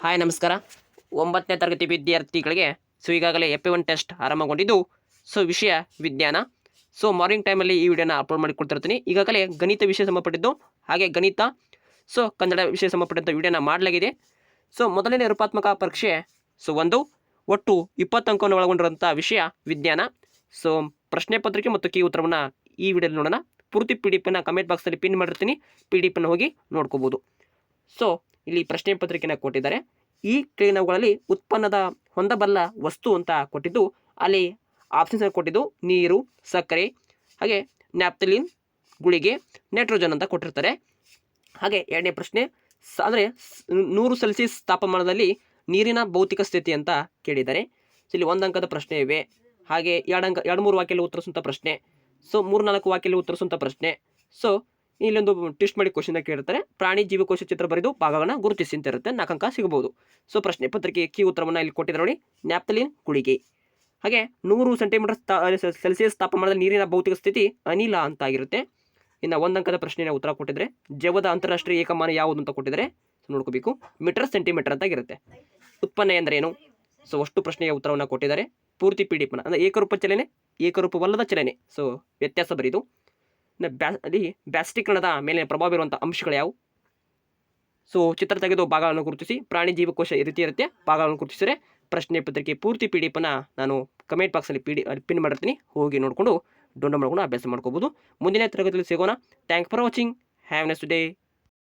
Hi ನಮಸ್ಕಾರ. 9ನೇ ತರಗತಿ ವಿದ್ಯಾರ್ಥಿಗಳಿಗೆ ಈಗಾಗಲೇ FA1 ಟೆಸ್ಟ್ ಆರಂಭಗೊಂಡಿದ್ದು ವಿಷಯ ವಿಜ್ಞಾನ. ಮಾರ್ನಿಂಗ್ ಟೈಮಲ್ಲಿ ಈ ವಿಡಿಯೋನ ಅಪ್ಲೋಡ್ ಮಾಡಿ ಕೊಡ್ತಿರ್ತೀನಿ. ಈಗಾಗಲೇ ಗಣಿತ ವಿಷಯ ಸಂಬಂಧಪಟ್ಟಿದ್ದು ಹಾಗೆ ಗಣಿತ ಕನ್ನಡ ವಿಷಯ ಸಂಬಂಧಪಟ್ಟಂಥ ವಿಡಿಯೋನ ಮಾಡಲಾಗಿದೆ. ಮೊದಲನೇ ರೂಪಾತ್ಮಕ ಪರೀಕ್ಷೆ ಒಂದು ಒಟ್ಟು 20 ಅಂಕವನ್ನು ಒಳಗೊಂಡಿರುವಂಥ ವಿಷಯ ವಿಜ್ಞಾನ. ಪ್ರಶ್ನೆ ಪತ್ರಿಕೆ ಮತ್ತು ಕೀ ಉತ್ತರವನ್ನು ಈ ವಿಡಿಯೋದಲ್ಲಿ ನೋಡೋಣ. ಪೂರ್ತಿ PDF ಕಮೆಂಟ್ ಬಾಕ್ಸಲ್ಲಿ ಪಿನ್ ಮಾಡಿರ್ತೀನಿ, PDF ಹೋಗಿ ನೋಡ್ಕೋಬೋದು. ಇಲ್ಲಿ ಪ್ರಶ್ನೆ ಪತ್ರಿಕೆನ ಕೊಟ್ಟಿದ್ದಾರೆ. ಈ ಕೆಳಗಿನವುಗಳಲ್ಲಿ ಉತ್ಪನ್ನದ ಹೊಂದಬಲ್ಲ ವಸ್ತು ಅಂತ ಕೊಟ್ಟಿದ್ದು, ಅಲ್ಲಿ ಆಪ್ಷನ್ಸ್ ಕೊಟ್ಟಿದ್ದು ನೀರು, ಸಕ್ಕರೆ, ಹಾಗೆ ನ್ಯಾಪ್ಥಲಿನ್, ಗುಳಿಗೆ, ನೈಟ್ರೋಜನ್ ಅಂತ ಕೊಟ್ಟಿರ್ತಾರೆ. ಹಾಗೆ ಎರಡನೇ ಪ್ರಶ್ನೆ ಅಂದರೆ 100 ಸೆಲ್ಸಿಯಸ್ ತಾಪಮಾನದಲ್ಲಿ ನೀರಿನ ಭೌತಿಕ ಸ್ಥಿತಿ ಅಂತ ಕೇಳಿದ್ದಾರೆ. ಇಲ್ಲಿ 1 ಅಂಕದ ಪ್ರಶ್ನೆ ಇವೆ. ಹಾಗೆ 2-3 ವಾಕ್ಯದಲ್ಲಿ ಉತ್ತರಿಸುವಂಥ ಪ್ರಶ್ನೆ, 3-4 ವಾಕ್ಯದಲ್ಲಿ ಉತ್ತರಿಸುವಂಥ ಪ್ರಶ್ನೆ. ಇಲ್ಲೊಂದು ಟೆಸ್ಟ್ ಮಾಡಿ ಕ್ವಶನ್ ಕೇಳಿರ್ತಾರೆ. ಪ್ರಾಣಿ ಜೀವಕೋಶ ಚಿತ್ರ ಬರೆದು ಭಾಗಗಳನ್ನು ಗುರುತಿಸಿ ಅಂತ ಇರುತ್ತೆ. 4 ಅಂಕ ಸಿಗಬಹುದು. ಪ್ರಶ್ನೆ ಪತ್ರಿಕೆ ಕೀ ಉತ್ತರವನ್ನು ಇಲ್ಲಿ ಕೊಟ್ಟಿದ್ದಾರೆ ನೋಡಿ. ನ್ಯಾಪ್ಥಲಿನ್, ಗುಳಿಗೆ. ಹಾಗೆ 100 ಸೆಂಟಿಮೀಟರ್ ಸೆಲ್ಸಿಯಸ್ ತಾಪಮಾನದಲ್ಲಿ ನೀರಿನ ಭೌತಿಕ ಸ್ಥಿತಿ ಅನಿಲ ಅಂತ ಆಗಿರುತ್ತೆ. ಇನ್ನು 1 ಅಂಕದ ಪ್ರಶ್ನೆಯ ಉತ್ತರ ಕೊಟ್ಟಿದ್ರೆ ಜವದ ಅಂತಾರಾಷ್ಟ್ರೀಯ ಏಕಮಾನ ಯಾವುದು ಅಂತ ಕೊಟ್ಟಿದ್ದಾರೆ. ನೋಡ್ಕೋಬೇಕು. ಮೀಟರ್ ಸೆಂಟಿಮೀಟರ್ ಅಂತ ಆಗಿರುತ್ತೆ. ಉತ್ಪನ್ನ ಎಂದರೇನು? ಅಷ್ಟು ಪ್ರಶ್ನೆಯ ಉತ್ತರವನ್ನು ಕೊಟ್ಟಿದ್ದಾರೆ. ಪೂರ್ತಿ PDF ಅಂದರೆ ಏಕರೂಪ ಚಲನೆ, ಏಕರೂಪವಲ್ಲದ ಚಲನೆ. ವ್ಯತ್ಯಾಸ ಬರೀದು. ಅಲ್ಲಿ ಬ್ಯಾಸ್ಟೀಕರಣದ ಮೇಲೆ ಪ್ರಭಾವ ಬೀರುವಂಥ ಅಂಶಗಳು ಯಾವುವು? ಚಿತ್ರ ತೆಗೆದು ಭಾಗಗಳನ್ನು ಗುರುತಿಸಿ. ಪ್ರಾಣಿ ಜೀವಕೋಶ ಈ ರೀತಿ ಇರುತ್ತೆ. ಭಾಗಗಳನ್ನು ಗುರುತಿಸಿದರೆ ಪ್ರಶ್ನೆ ಪತ್ರಿಕೆ ಪೂರ್ತಿ PDF ನಾನು ಕಮೆಂಟ್ ಬಾಕ್ಸಲ್ಲಿ ಪಿನ್ ಮಾಡಿರ್ತೀನಿ. ಹೋಗಿ ನೋಡಿಕೊಂಡು ಡೌನ್ಲೋಡ್ ಮಾಡ್ಕೊಂಡು ಅಭ್ಯಾಸ ಮಾಡ್ಕೋಬೋದು. ಮುಂದಿನ ತರಗತಿಯಲ್ಲಿ ಸಿಗೋಣ. Thank for watching. Have next day.